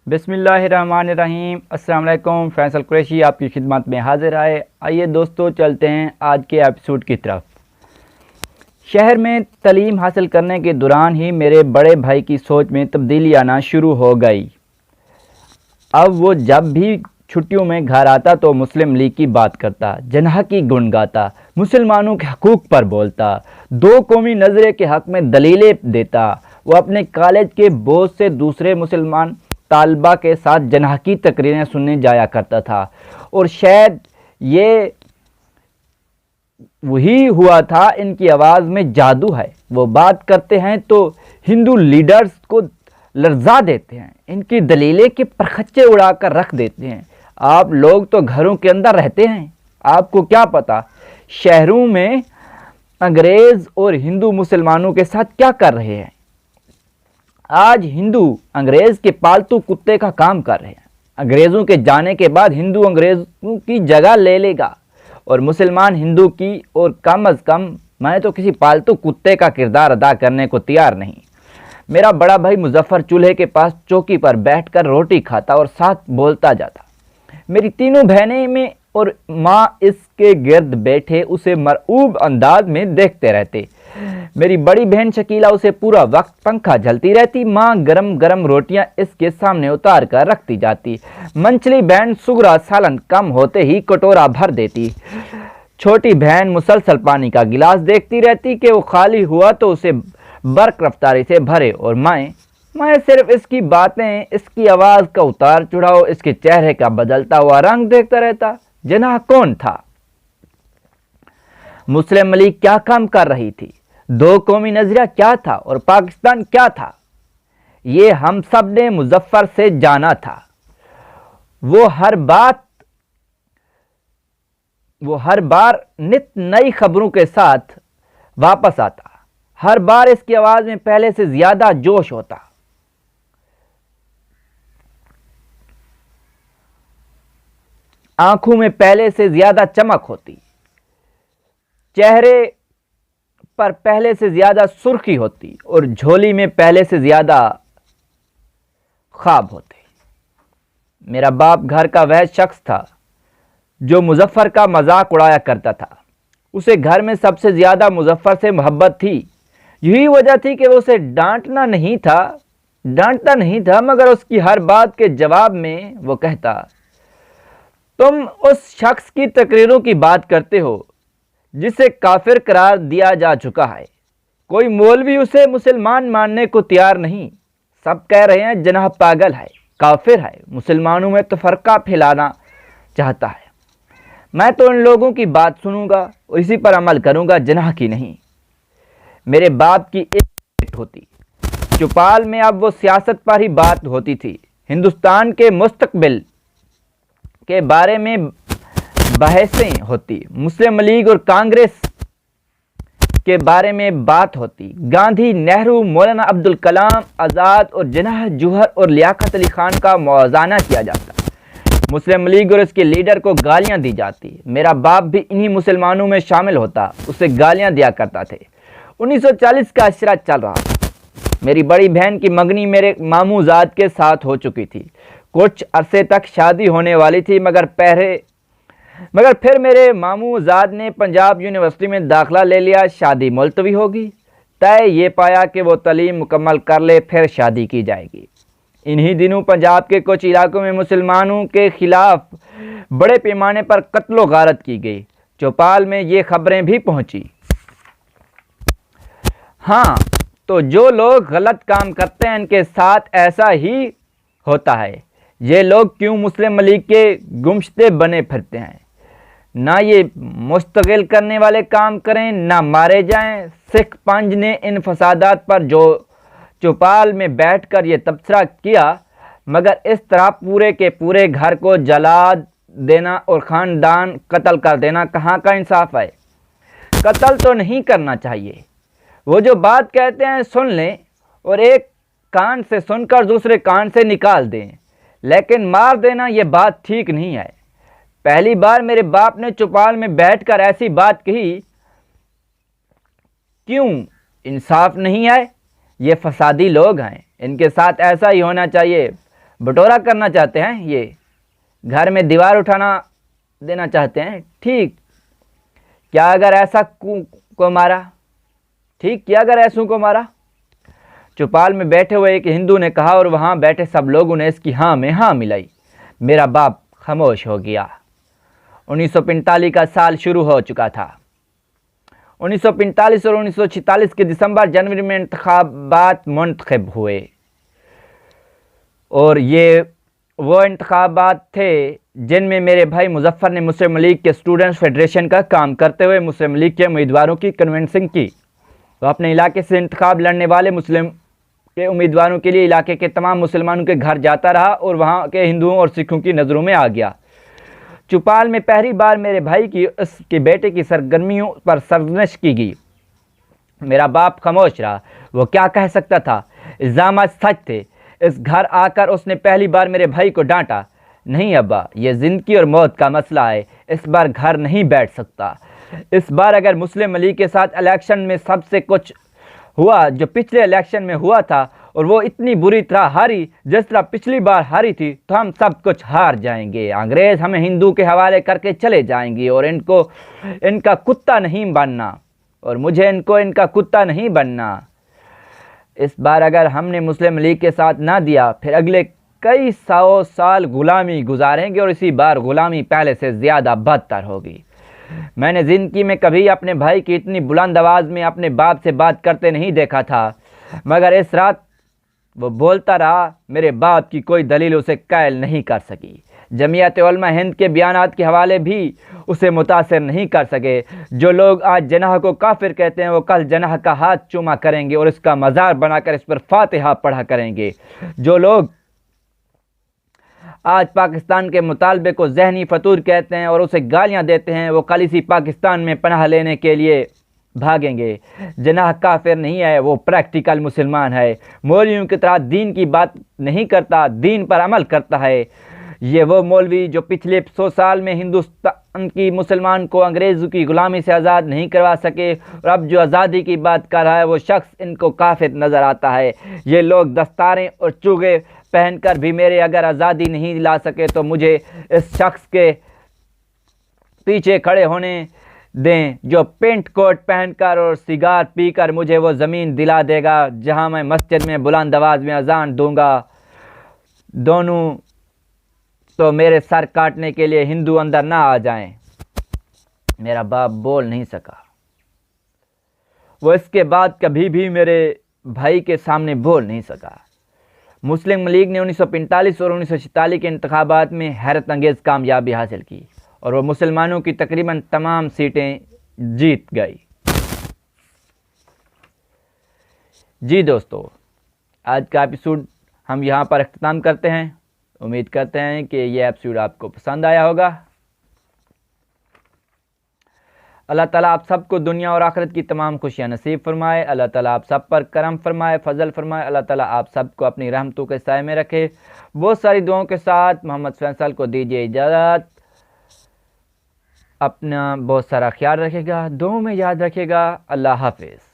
बिस्मिल्लाहिर्रहमानिर्रहीम। अस्सलाम वालेकुम। फैसल कुरैशी आपकी खिदमत में हाजिर आए। आइए दोस्तों, चलते हैं आज के एपिसोड की तरफ। शहर में तालीम हासिल करने के दौरान ही मेरे बड़े भाई की सोच में तब्दीली आना शुरू हो गई। अब वो जब भी छुट्टियों में घर आता तो मुस्लिम लीग की बात करता, जनाह की गुण गाता, मुसलमानों के हकूक़ पर बोलता, दो कौमी नज़रे के हक़ में दलीलें देता। वो अपने कॉलेज के बोझ से दूसरे मुसलमान तालबा के साथ जनाह की तकरीरें सुनने जाया करता था, और शायद ये वही हुआ था, इनकी आवाज़ में जादू है। वो बात करते हैं तो हिंदू लीडर्स को लर्जा देते हैं, इनकी दलीलें के परखच्चे उड़ा कर रख देते हैं। आप लोग तो घरों के अंदर रहते हैं, आपको क्या पता शहरों में अंग्रेज़ और हिंदू मुसलमानों के साथ क्या कर रहे हैं। आज हिंदू अंग्रेज़ के पालतू कुत्ते का काम कर रहे हैं। अंग्रेज़ों के जाने के बाद हिंदू अंग्रेज़ों की जगह ले लेगा और मुसलमान हिंदू की, और कम अज़ कम मैं तो किसी पालतू कुत्ते का किरदार अदा करने को तैयार नहीं। मेरा बड़ा भाई मुजफ्फर चूल्हे के पास चौकी पर बैठकर रोटी खाता और साथ बोलता जाता। मेरी तीनों बहनें में और माँ इसके गिर्द बैठे उसे मरऊब अंदाज में देखते रहते। मेरी बड़ी बहन शकीला उसे पूरा वक्त पंखा झलती रहती। माँ गरम गरम रोटियां इसके सामने उतार कर रखती जाती। मंचली बहन सुगरा सालन कम होते ही कटोरा भर देती। छोटी बहन मुसलसल पानी का गिलास देखती रहती कि वो खाली हुआ तो उसे बर्क रफ्तारी से भरे, और मैं सिर्फ इसकी बातें, इसकी आवाज़ का उतार चढ़ाव, इसके चेहरे का बदलता हुआ रंग देखता रहता। जनाह कौन था? मुस्लिम लीग क्या काम कर रही थी? दो कौमी नजरिया क्या था? और पाकिस्तान क्या था? ये हम सब ने मुजफ्फर से जाना था। वो हर बार नित नई खबरों के साथ वापस आता। हर बार इसकी आवाज में पहले से ज्यादा जोश होता। आंखों में पहले से ज्यादा चमक होती। चेहरे पर पहले से ज्यादा सुर्खी होती, और झोली में पहले से ज्यादा ख्वाब होते। मेरा बाप घर का वह शख्स था जो मुजफ्फर का मजाक उड़ाया करता था। उसे घर में सबसे ज्यादा मुजफ्फर से मोहब्बत थी। यही वजह थी कि वो उसे डांटता नहीं था, मगर उसकी हर बात के जवाब में वो कहता, तुम उस शख्स की तकरीरों की बात करते हो जिसे काफिर करार दिया जा चुका है। कोई मौलवी उसे मुसलमान मानने को तैयार नहीं। सब कह रहे हैं जनाह पागल है, काफिर है, मुसलमानों में तफरका फैलाना चाहता है। मैं तो इन लोगों की बात सुनूंगा और इसी पर अमल करूंगा, जनाह की नहीं। मेरे बाप की एक होती। चौपाल में अब वो सियासत पर ही बात होती थी। हिंदुस्तान के मुस्तकबिल के बारे में बहसें होती। मुस्लिम लीग और कांग्रेस के बारे में बात होती। गांधी, नेहरू, मौलाना अब्दुल कलाम आज़ाद और जनाह जौहर और लियाकत अली खान का मुआवजा किया जाता। मुस्लिम लीग और इसके लीडर को गालियां दी जाती। मेरा बाप भी इन्हीं मुसलमानों में शामिल होता, उसे गालियां दिया करता थे। 1940 का अशरा चल रहा था। मेरी बड़ी बहन की मंगनी मेरे मामू ज़ाद के साथ हो चुकी थी। कुछ अरसे तक शादी होने वाली थी, मगर फिर मेरे मामू ज़ाद ने पंजाब यूनिवर्सिटी में दाखिला ले लिया। शादी मुलतवी होगी। तय ये पाया कि वो तालीम मुकम्मल कर ले, फिर शादी की जाएगी। इन्हीं दिनों पंजाब के कुछ इलाकों में मुसलमानों के खिलाफ बड़े पैमाने पर कत्ल व गारत की गई। चौपाल में ये खबरें भी पहुंची। हाँ, तो जो लोग गलत काम करते हैं इनके साथ ऐसा ही होता है। ये लोग क्यों मुस्लिम लीग के गुमशुदे बने फिरते हैं? ना ये मुस्तकिल करने वाले काम करें, ना मारे जाएं। सिख पंज ने इन फसादात पर जो चौपाल में बैठकर ये तबसरा किया, मगर इस तरह पूरे के पूरे घर को जला देना और ख़ानदान कत्ल कर देना कहाँ का इंसाफ है? कत्ल तो नहीं करना चाहिए। वो जो बात कहते हैं सुन लें और एक कान से सुनकर दूसरे कान से निकाल दें, लेकिन मार देना ये बात ठीक नहीं है। पहली बार मेरे बाप ने चौपाल में बैठकर ऐसी बात कही। क्यों? इंसाफ नहीं है? ये फसादी लोग हैं, इनके साथ ऐसा ही होना चाहिए। बटोरा करना चाहते हैं, ये घर में दीवार उठाना देना चाहते हैं। ठीक क्या अगर ऐसा को मारा? ठीक किया अगर ऐसों को मारा? चौपाल में बैठे हुए एक हिंदू ने कहा और वहां बैठे सब लोगों ने इसकी हाँ में हाँ मिलाई। मेरा बाप खामोश हो गया। 1945 का साल शुरू हो चुका था। 1945 और 1946 के दिसंबर जनवरी में इंतखाबात मुंतखब हुए और ये वो इंतखाबात थे जिनमें मेरे भाई मुजफ्फर ने मुस्लिम लीग के स्टूडेंट्स फेडरेशन का काम करते हुए मुस्लिम लीग के उम्मीदवारों की कन्विंसिंग की। तो अपने इलाके से इंतखाब लड़ने वाले मुस्लिम के उम्मीदवारों के लिए इलाके के तमाम मुसलमानों के घर जाता रहा और वहाँ के हिंदुओं और सिखों की नज़रों में आ गया। चौपाल में पहली बार मेरे भाई की उसके बेटे की सरगर्मियों पर सरजनिश की गई। मेरा बाप खामोश रहा। वो क्या कह सकता था? इल्ज़ामात सच थे। इस घर आकर उसने पहली बार मेरे भाई को डांटा। नहीं अब्बा, यह ज़िंदगी और मौत का मसला है, इस बार घर नहीं बैठ सकता। इस बार अगर मुस्लिम लीग के साथ इलेक्शन में सबसे कुछ हुआ जो पिछले इलेक्शन में हुआ था और वो इतनी बुरी तरह हारी जिस तरह पिछली बार हारी थी, तो हम सब कुछ हार जाएंगे। अंग्रेज़ हमें हिंदू के हवाले करके चले जाएंगे और इनको इनका कुत्ता नहीं बनना, और मुझे इनका कुत्ता नहीं बनना। इस बार अगर हमने मुस्लिम लीग के साथ ना दिया, फिर अगले कई सौ साल गुलामी गुजारेंगे और इसी बार गुलामी पहले से ज़्यादा बदतर होगी। मैंने ज़िंदगी में कभी अपने भाई की इतनी बुलंद आवाज़ में अपने बाप से बात करते नहीं देखा था, मगर इस रात वो बोलता रहा। मेरे बाप की कोई दलील उसे कायल नहीं कर सकी। जमीयत उलमा हिंद के बयानात के हवाले भी उसे मुतासिर नहीं कर सके। जो लोग आज जनाह को काफिर कहते हैं, वो कल जनाह का हाथ चूमा करेंगे और इसका मज़ार बनाकर इस पर फातिहा पढ़ा करेंगे। जो लोग आज पाकिस्तान के मुतालबे को जहनी फतूर कहते हैं और उसे गालियां देते हैं, वो कल इसी पाकिस्तान में पनाह लेने के लिए भागेंगे। जनाह काफिर नहीं है, वो प्रैक्टिकल मुसलमान है। मौलवियों की तरह दीन की बात नहीं करता, दीन पर अमल करता है। ये वो मौलवी जो पिछले 100 साल में हिंदुस्तान की मुसलमान को अंग्रेज़ों की ग़ुलामी से आज़ाद नहीं करवा सके, और अब जो आज़ादी की बात कर रहा है वो शख्स इनको काफिर नज़र आता है। ये लोग दस्तारें और चूगे पहनकर भी मेरे अगर आज़ादी नहीं ला सके, तो मुझे इस शख्स के पीछे खड़े होने दें जो पेंट कोट पहनकर और सिगार पीकर मुझे वो ज़मीन दिला देगा जहां मैं मस्जिद में बुलंद आवाज़ में अजान दूंगा। दोनों तो मेरे सर काटने के लिए हिंदू अंदर ना आ जाएं। मेरा बाप बोल नहीं सका। वो इसके बाद कभी भी मेरे भाई के सामने बोल नहीं सका। मुस्लिम लीग ने 1945 और 1946 के इंतखाबात में हैरत अंगेज़ कामयाबी हासिल की और वो मुसलमानों की तकरीबन तमाम सीटें जीत गई। जी दोस्तों, आज का एपिसोड हम यहाँ पर अख्ताम करते हैं। उम्मीद करते हैं कि ये एपिसोड आपको पसंद आया होगा। अल्लाह ताला आप सबको दुनिया और आखिरत की तमाम खुशियाँ नसीब फरमाए। अल्लाह ताला आप सब पर करम फरमाए, फजल फरमाए। अल्लाह ताला आप सबको अपनी रहमतों के साए में रखे। बहुत सारी दुआओं के साथ मोहम्मद फैसल को दीजिए इजाज़त। अपना बहुत सारा ख्याल रखेगा, दुआओं में याद रखेगा। अल्लाह हाफिज़।